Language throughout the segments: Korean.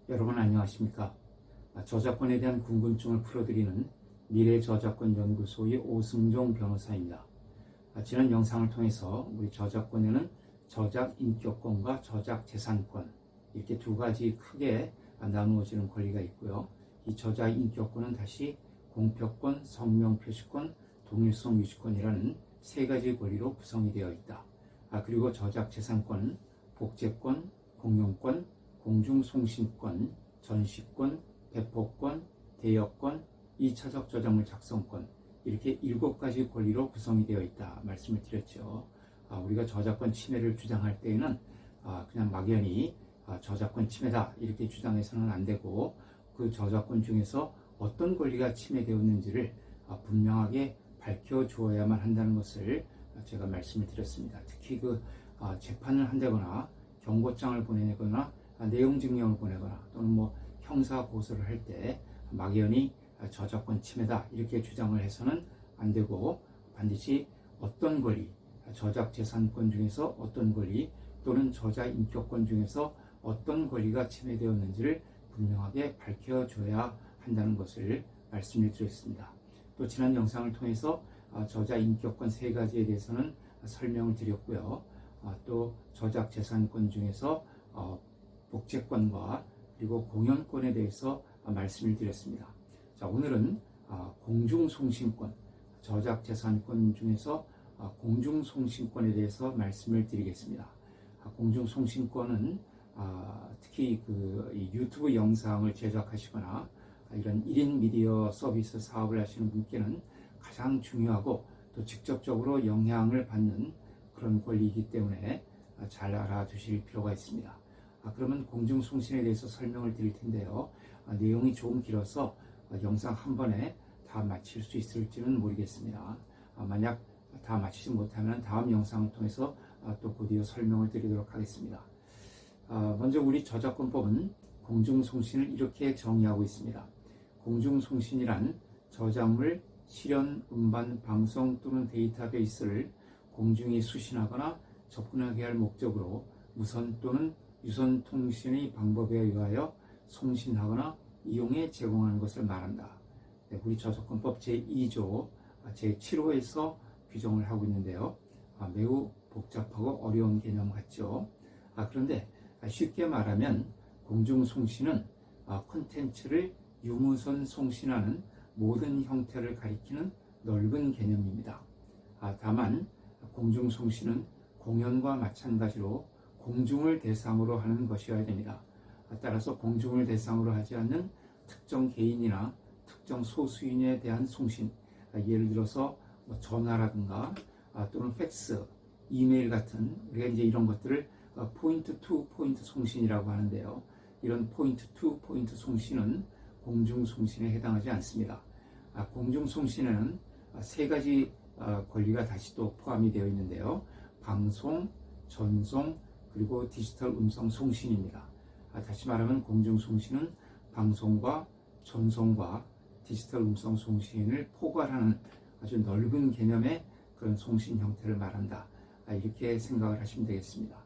여러분 안녕하십니까? 저작권에 대한 궁금증을 풀어드리는 미래저작권연구소의 오승종 변호사입니다. 지난 영상을 통해서 우리 저작권에는 저작인격권과 저작재산권 이렇게 두 가지 크게 나누어지는 권리가 있고요. 이 저작인격권은 다시 공표권, 성명표시권, 동일성 유지권이라는 세 가지 권리로 구성이 되어 있다. 그리고 저작재산권은 복제권, 공용권, 공중송신권, 전시권, 배포권, 대여권, 2차적 저작물 작성권 이렇게 7가지 권리로 구성이 되어 있다 말씀을 드렸죠. 우리가 저작권 침해를 주장할 때에는 그냥 막연히 저작권 침해다 이렇게 주장해서는 안 되고 그 저작권 중에서 어떤 권리가 침해되었는지를 분명하게 밝혀주어야만 한다는 것을 제가 말씀을 드렸습니다. 특히 재판을 한다거나 경고장을 보내거나 내용 증명을 보내거나 또는 형사 고소를 할 때 막연히 저작권 침해다 이렇게 주장을 해서는 안 되고 반드시 어떤 권리, 저작재산권 중에서 어떤 권리 또는 저작인격권 중에서 어떤 권리가 침해되었는지를 분명하게 밝혀줘야 한다는 것을 말씀을 드렸습니다. 또 지난 영상을 통해서 저작인격권 3가지에 대해서는 설명을 드렸고요. 또 저작재산권 중에서 복제권과 그리고 공연권에 대해서 말씀을 드렸습니다. 자, 오늘은 공중송신권, 저작재산권 중에서 공중송신권에 대해서 말씀을 드리겠습니다. 공중송신권은 특히 이 유튜브 영상을 제작하시거나 이런 1인 미디어 서비스 사업을 하시는 분께는 가장 중요하고 또 직접적으로 영향을 받는 그런 권리이기 때문에 잘 알아두실 필요가 있습니다. 그러면 공중송신에 대해서 설명을 드릴 텐데요. 내용이 조금 길어서 영상 한 번에 다 마칠 수 있을지는 모르겠습니다. 만약 다 마치지 못하면 다음 영상을 통해서 또 곧이어 설명을 드리도록 하겠습니다. 먼저 우리 저작권법은 공중송신을 이렇게 정의하고 있습니다. 공중송신이란 저작물, 실현, 음반, 방송 또는 데이터베이스를 공중이 수신하거나 접근하게 할 목적으로 무선 또는 유선 통신의 방법에 의하여 송신하거나 이용해 제공하는 것을 말한다. 우리 저작권법 제2조 제7호에서 규정을 하고 있는데요. 매우 복잡하고 어려운 개념 같죠. 그런데 쉽게 말하면 공중송신은 콘텐츠를 유무선 송신하는 모든 형태를 가리키는 넓은 개념입니다. 다만 공중송신은 공연과 마찬가지로 공중을 대상으로 하는 것이어야 됩니다. 따라서 공중을 대상으로 하지 않는 특정 개인이나 특정 소수인에 대한 송신, 예를 들어서 전화라든가 또는 팩스, 이메일 같은 우리가 이제 이런 것들을 포인트 투 포인트 송신이라고 하는데요. 이런 포인트 투 포인트 송신은 공중송신에 해당하지 않습니다. 공중송신에는 3가지 권리가 다시 또 포함이 되어 있는데요. 방송, 전송, 그리고 디지털 음성 송신입니다. 다시 말하면 공중송신은 방송과 전송과 디지털 음성 송신을 포괄하는 아주 넓은 개념의 그런 송신 형태를 말한다. 이렇게 생각을 하시면 되겠습니다.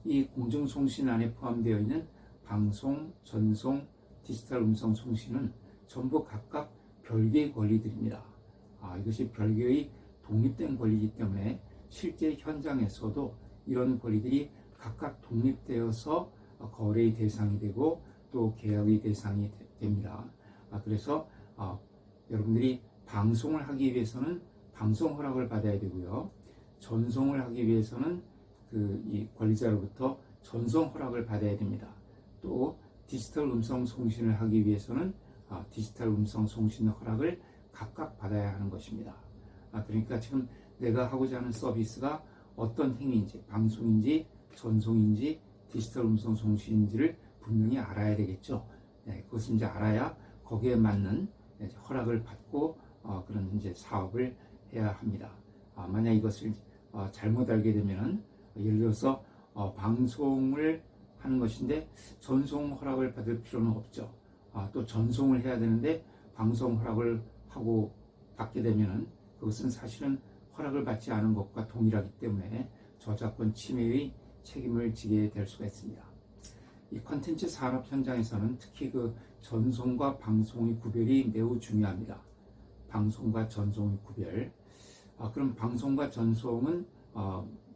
이 공중송신 안에 포함되어 있는 방송, 전송, 디지털 음성 송신은 전부 각각 별개의 권리들입니다. 이것이 별개의 독립된 권리이기 때문에 실제 현장에서도 이런 권리들이 각각 독립되어서 거래의 대상이 되고 또 계약의 대상이 됩니다. 그래서 여러분들이 방송을 하기 위해서는 방송 허락을 받아야 되고요. 전송을 하기 위해서는 이 권리자로부터 전송 허락을 받아야 됩니다. 또 디지털 음성 송신을 하기 위해서는 디지털 음성 송신 허락을 각각 받아야 하는 것입니다. 그러니까 지금 내가 하고자 하는 서비스가 어떤 행위인지, 방송인지, 전송인지, 디지털 음성 송신인지를 분명히 알아야 되겠죠. 그것을 이제 알아야 거기에 맞는 허락을 받고 그런 이제 사업을 해야 합니다. 만약 이것을 잘못 알게 되면 예를 들어서 방송을 하는 것인데 전송 허락을 받을 필요는 없죠. 또 전송을 해야 되는데 방송 허락을 받게 되면 그것은 사실은 허락을 받지 않은 것과 동일하기 때문에 저작권 침해의 책임을 지게 될 수가 있습니다. 이 컨텐츠 산업 현장에서는 특히 그 전송과 방송의 구별이 매우 중요합니다. 방송과 전송의 구별. 그럼 방송과 전송은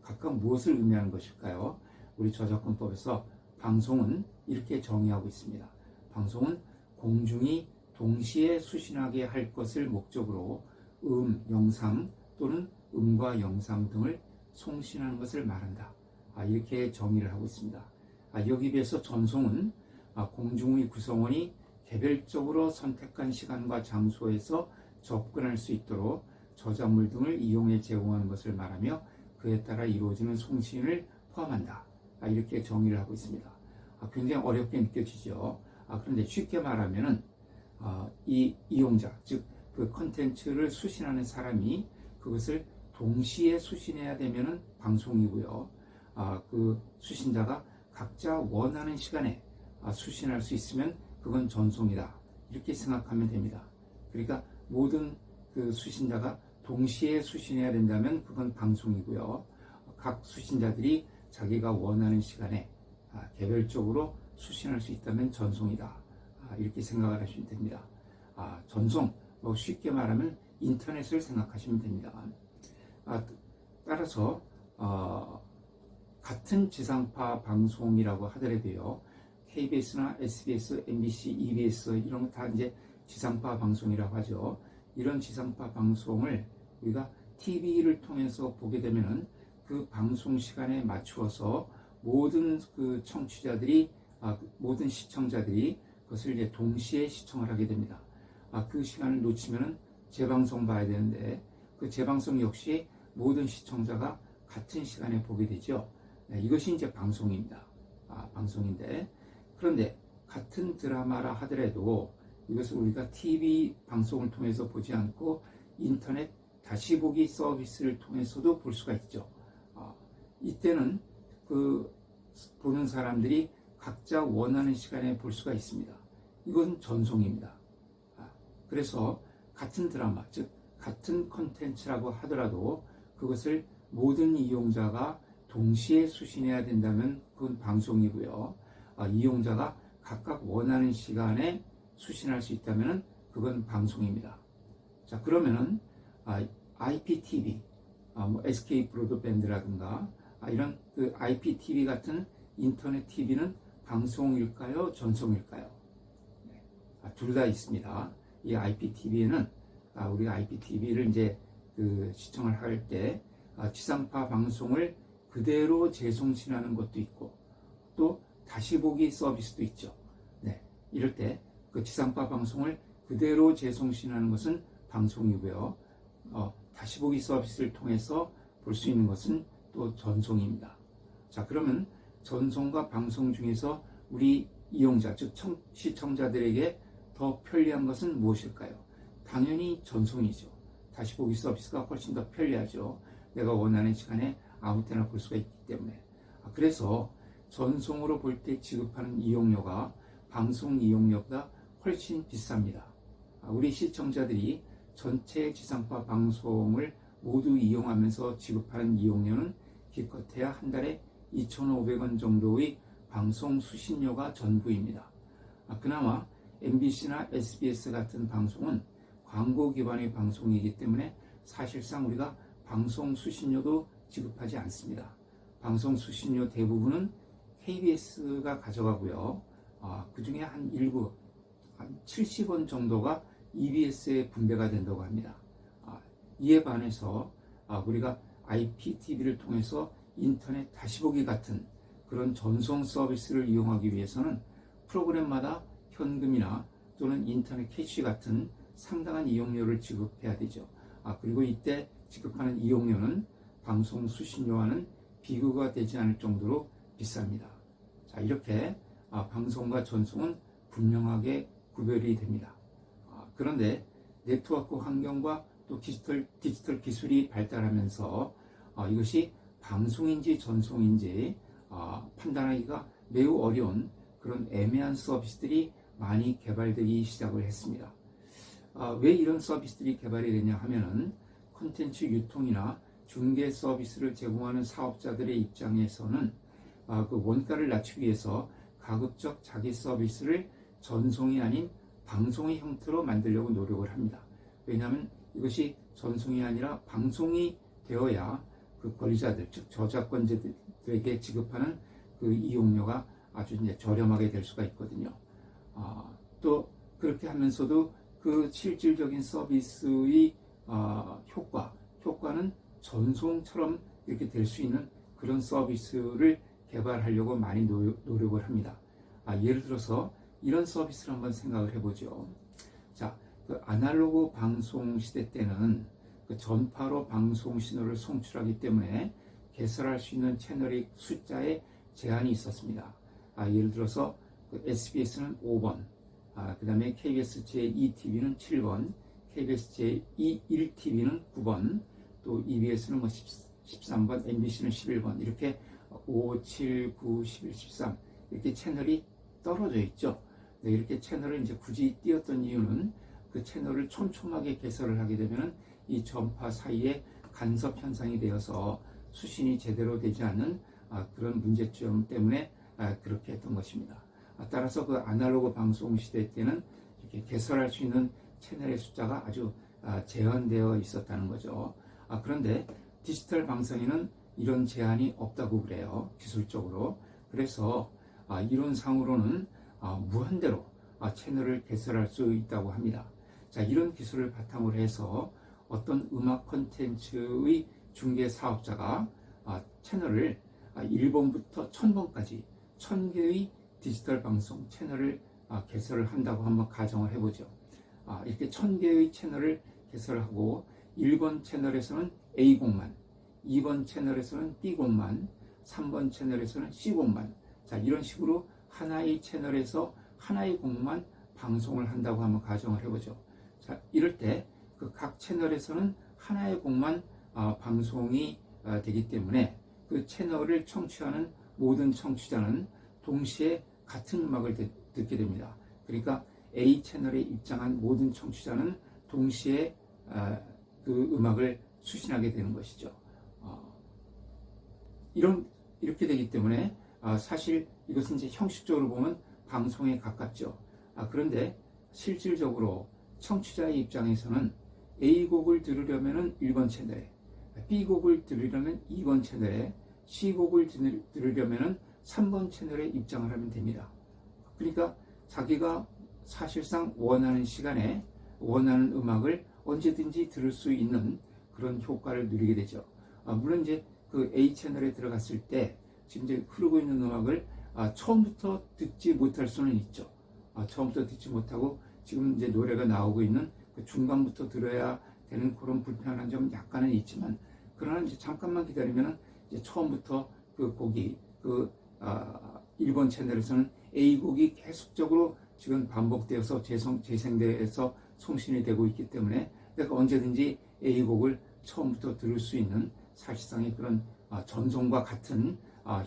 각각 무엇을 의미하는 것일까요? 우리 저작권법에서 방송은 이렇게 정의하고 있습니다. 방송은 공중이 동시에 수신하게 할 것을 목적으로 영상 또는 음과 영상 등을 송신하는 것을 말한다. 이렇게 정의를 하고 있습니다. 여기에 비해서 전송은 공중의 구성원이 개별적으로 선택한 시간과 장소에서 접근할 수 있도록 저작물 등을 이용해 제공하는 것을 말하며 그에 따라 이루어지는 송신을 포함한다. 이렇게 정의를 하고 있습니다. 굉장히 어렵게 느껴지죠. 그런데 쉽게 말하면은 이 이용자, 즉 그 컨텐츠를 수신하는 사람이 그것을 동시에 수신해야 되면은 방송이고요. 그 수신자가 각자 원하는 시간에 수신할 수 있으면 그건 전송이다. 이렇게 생각하면 됩니다. 그러니까 모든 그 수신자가 동시에 수신해야 된다면 그건 방송이고요. 각 수신자들이 자기가 원하는 시간에 개별적으로 수신할 수 있다면 전송이다. 이렇게 생각을 하시면 됩니다. 전송, 쉽게 말하면 인터넷을 생각하시면 됩니다. 따라서 같은 지상파 방송이라고 하더라도요, KBS나 SBS, MBC, EBS 이런 거 다 이제 지상파 방송이라고 하죠. 이런 지상파 방송을 우리가 TV를 통해서 보게 되면은 그 방송 시간에 맞추어서 모든 그 청취자들이 모든 시청자들이 그것을 이제 동시에 시청을 하게 됩니다. 그 시간을 놓치면은 재방송 봐야 되는데 그 재방송 역시 모든 시청자가 같은 시간에 보게 되죠. 이것이 이제 방송입니다. 방송인데 그런데 같은 드라마라 하더라도 이것을 우리가 TV 방송을 통해서 보지 않고 인터넷 다시 보기 서비스를 통해서도 볼 수가 있죠. 이때는 그 보는 사람들이 각자 원하는 시간에 볼 수가 있습니다. 이건 전송입니다. 그래서 같은 드라마, 즉 같은 컨텐츠라고 하더라도 그것을 모든 이용자가 동시에 수신해야 된다면 그건 방송이고요. 이용자가 각각 원하는 시간에 수신할 수 있다면 그건 방송입니다. 자, 그러면은 IPTV, SK 브로드밴드라든가 이런 그 IPTV 같은 인터넷 TV는 방송일까요? 전송일까요? 둘 다 있습니다. 이 IPTV에는 우리가 IPTV를 이제 그 시청을 할 때 지상파 방송을 그대로 재송신하는 것도 있고 또 다시 보기 서비스도 있죠. 이럴 때 그 지상파 방송을 그대로 재송신하는 것은 방송이고요. 다시 보기 서비스를 통해서 볼 수 있는 것은 또 전송입니다. 자, 그러면 전송과 방송 중에서 우리 이용자, 즉 시청자들에게 더 편리한 것은 무엇일까요? 당연히 전송이죠. 다시 보기 서비스가 훨씬 더 편리하죠. 내가 원하는 시간에 아무 때나 볼 수가 있기 때문에. 그래서 전송으로 볼 때 지급하는 이용료가 방송 이용료보다 훨씬 비쌉니다. 우리 시청자들이 전체 지상파 방송을 모두 이용하면서 지급하는 이용료는 기껏해야 한 달에 2,500원 정도의 방송 수신료가 전부입니다. 그나마 MBC나 SBS 같은 방송은 광고 기반의 방송이기 때문에 사실상 우리가 방송 수신료도 지급하지 않습니다. 방송 수신료 대부분은 KBS가 가져가고요. 그 중에 한 70원 정도가 EBS에 분배가 된다고 합니다. 이에 반해서 우리가 IPTV를 통해서 인터넷 다시 보기 같은 그런 전송 서비스를 이용하기 위해서는 프로그램마다 현금이나 또는 인터넷 캐시 같은 상당한 이용료를 지급해야 되죠. 그리고 이때 지급하는 이용료는 방송 수신료와는 비교가 되지 않을 정도로 비쌉니다. 자, 이렇게 방송과 전송은 분명하게 구별이 됩니다. 그런데 네트워크 환경과 또 디지털 기술이 발달하면서 이것이 방송인지 전송인지 판단하기가 매우 어려운 그런 애매한 서비스들이 많이 개발되기 시작을 했습니다. 왜 이런 서비스들이 개발이 되냐 하면은 콘텐츠 유통이나 중개 서비스를 제공하는 사업자들의 입장에서는 그 원가를 낮추기 위해서 가급적 자기 서비스를 전송이 아닌 방송의 형태로 만들려고 노력을 합니다. 왜냐하면 이것이 전송이 아니라 방송이 되어야 그 권리자들, 즉 저작권자들에게 지급하는 그 이용료가 아주 이제 저렴하게 될 수가 있거든요. 또 그렇게 하면서도 그 실질적인 서비스의 효과는 전송처럼 이렇게 될 수 있는 그런 서비스를 개발하려고 많이 노력을 합니다. 예를 들어서 이런 서비스를 한번 생각을 해보죠. 자, 그 아날로그 방송 시대 때는 그 전파로 방송 신호를 송출하기 때문에 개설할 수 있는 채널의 숫자에 제한이 있었습니다. 예를 들어서 그 SBS는 5번, 그 다음에 KBS 제2TV는 7번, KBS 제1TV는 9번, 또 EBS는 뭐 13번, MBC는 11번, 이렇게 5, 7, 9, 11, 13 이렇게 채널이 떨어져 있죠. 네, 이렇게 채널을 이제 굳이 띄웠던 이유는 그 채널을 촘촘하게 개설을 하게 되면 이 전파 사이에 간섭 현상이 되어서 수신이 제대로 되지 않는 그런 문제점 때문에 그렇게 했던 것입니다. 따라서 그 아날로그 방송 시대 때는 이렇게 개설할 수 있는 채널의 숫자가 아주 제한되어 있었다는 거죠. 그런데 디지털 방송에는 이런 제한이 없다고 그래요. 기술적으로. 그래서 이론상으로는 무한대로 채널을 개설할 수 있다고 합니다. 자, 이런 기술을 바탕으로 해서 어떤 음악 콘텐츠의 중개 사업자가 채널을 1번부터 1000번까지 1000개의 디지털 방송 채널을 개설을 한다고 한번 가정을 해보죠. 이렇게 1000개의 채널을 개설하고 1번 채널에서는 A곡만, 2번 채널에서는 B곡만, 3번 채널에서는 C곡만, 자, 이런 식으로 하나의 채널에서 하나의 곡만 방송을 한다고 한번 가정을 해보죠. 자, 이럴 때 그 각 채널에서는 하나의 곡만 방송이 되기 때문에 그 채널을 청취하는 모든 청취자는 동시에 같은 음악을 듣게 됩니다. 그러니까 A 채널에 입장한 모든 청취자는 동시에 그 음악을 수신하게 되는 것이죠. 이렇게 되기 때문에 사실 이것은 이제 형식적으로 보면 방송에 가깝죠. 그런데 실질적으로 청취자의 입장에서는 A곡을 들으려면 1번 채널에, B곡을 들으려면 2번 채널에, C곡을 들으려면 3번 채널에 입장을 하면 됩니다. 그러니까 자기가 사실상 원하는 시간에 원하는 음악을 언제든지 들을 수 있는 그런 효과를 누리게 되죠. 물론 이제 그 A 채널에 들어갔을 때 지금 이제 흐르고 있는 음악을 처음부터 듣지 못할 수는 있죠. 처음부터 듣지 못하고 지금 이제 노래가 나오고 있는 그 중간부터 들어야 되는 그런 불편한 점은 약간은 있지만, 그러나 이제 잠깐만 기다리면 이제 처음부터 그 곡이 1번 채널에서는 A곡이 계속적으로 지금 반복되어서 재생돼서 송신이 되고 있기 때문에 내가 언제든지 A곡을 처음부터 들을 수 있는 사실상의 그런 전송과 같은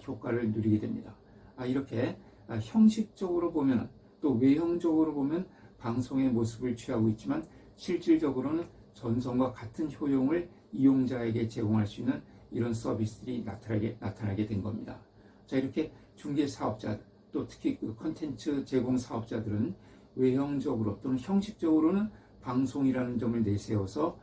효과를 누리게 됩니다. 이렇게 형식적으로 보면, 또 외형적으로 보면 방송의 모습을 취하고 있지만 실질적으로는 전송과 같은 효용을 이용자에게 제공할 수 있는 이런 서비스들이 나타나게 된 겁니다. 자, 이렇게 중개 사업자, 또 특히 그 콘텐츠 제공 사업자들은 외형적으로 또는 형식적으로는 방송이라는 점을 내세워서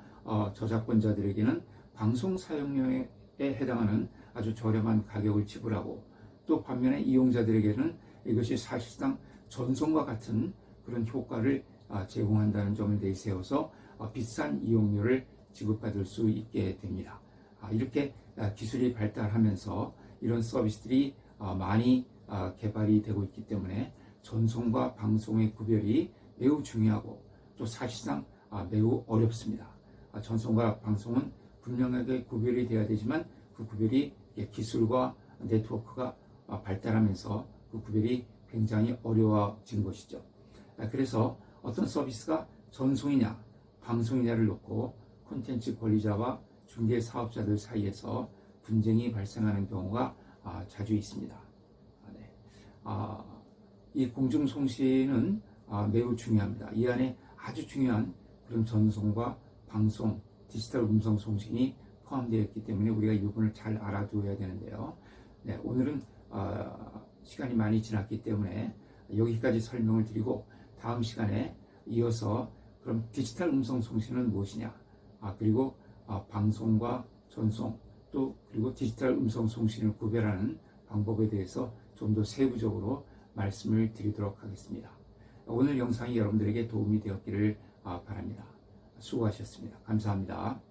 저작권자들에게는 방송 사용료에 해당하는 아주 저렴한 가격을 지불하고, 또 반면에 이용자들에게는 이것이 사실상 전송과 같은 그런 효과를 제공한다는 점을 내세워서 비싼 이용료를 지급받을 수 있게 됩니다. 이렇게 기술이 발달하면서 이런 서비스들이 많이 개발이 되고 있기 때문에 전송과 방송의 구별이 매우 중요하고 또 사실상 매우 어렵습니다. 전송과 방송은 분명하게 구별이 되어야 되지만 그 구별이 기술과 네트워크가 발달하면서 그 구별이 굉장히 어려워진 것이죠. 그래서 어떤 서비스가 전송이냐 방송이냐를 놓고 콘텐츠 권리자와 중개 사업자들 사이에서 분쟁이 발생하는 경우가 자주 있습니다. 이 공중송신은 매우 중요합니다. 이 안에 아주 중요한 그런 전송과 방송, 디지털 음성 송신이 포함되어 있기 때문에 우리가 이 부분을 잘 알아두어야 되는데요. 오늘은 시간이 많이 지났기 때문에 여기까지 설명을 드리고 다음 시간에 이어서 그럼 디지털 음성 송신은 무엇이냐, 그리고 방송과 전송 또 그리고 디지털 음성 송신을 구별하는 방법에 대해서 좀 더 세부적으로 말씀을 드리도록 하겠습니다. 오늘 영상이 여러분들에게 도움이 되었기를 바랍니다. 수고하셨습니다. 감사합니다.